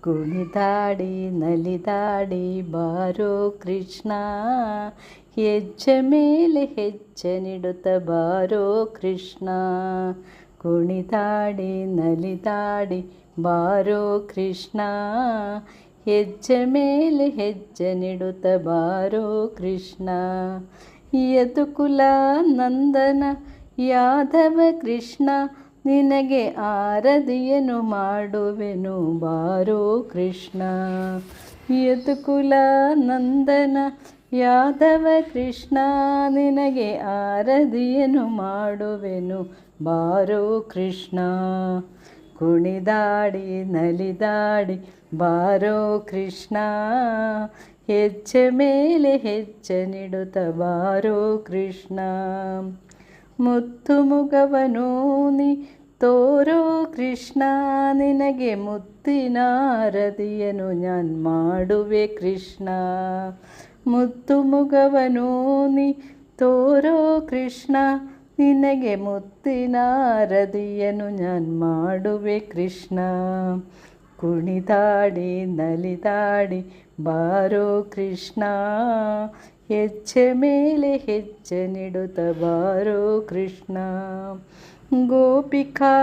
ಕುಣಿದಾಡಿ ನಲಿದಾಡಿ ಬಾರೋ ಕೃಷ್ಣ, ಹೆಜ್ಜೆ ಮೇಲೆ ಹೆಜ್ಜೆ ನಿಡುತ್ತ ಬಾರೋ ಕೃಷ್ಣ. ಕುಣಿದಾಡಿ ನಲಿದಾಡಿ ಬಾರೋ ಕೃಷ್ಣ, ಹೆಜ್ಜೆ ಮೇಲೆ ಹೆಜ್ಜೆ ನಿಡುತ್ತ ಬಾರೋ ಕೃಷ್ಣ. ಯದುಕುಲ ನಂದನ ಯಾದವ ಕೃಷ್ಣ, ನಿನಗೆ ಆರತಿಯನ್ನು ಮಾಡುವೆನು ಬಾರೋ ಕೃಷ್ಣ. ಯದುಕುಲ ನಂದನ ಯಾದವ ಕೃಷ್ಣ, ನಿನಗೆ ಆರತಿಯನ್ನು ಮಾಡುವೆನು ಬಾರೋ ಕೃಷ್ಣ. ಕುಣಿದಾಡಿ ನಲಿದಾಡಿ ಬಾರೋ ಕೃಷ್ಣ, ಹೆಜ್ಜೆ ಮೇಲೆ ಹೆಜ್ಜೆ ನಿಡುತ್ತ ಬಾರೋ ಕೃಷ್ಣ. ಮುತ್ತು ಮುಗವನು ನೀ ತೋರೋ ಕೃಷ್ಣ, ನಿನಗೆ ಮುತ್ತಿನ ಆರತಿಯನ್ನು ನಾನು ಮಾಡುವೆ ಕೃಷ್ಣ. ಮುತ್ತು ಮುಗವನು ನೀ ತೋರೋ ಕೃಷ್ಣ, ನಿನಗೆ ಮುತ್ತಿನ ಆರತಿಯನ್ನು ನಾನು ಮಾಡುವೆ ಕೃಷ್ಣ. ಕುಣಿದಾಡಿ ನಲಿದಾಡಿ ಬಾರೋ ಕೃಷ್ಣ, ಹೆಜ್ಜೆ ಮೇಲೆ ಹೆಜ್ಜೆ ನಿಡುತ್ತ ಬಾರೋ ಕೃಷ್ಣ. ಗೋಪಿಕಾ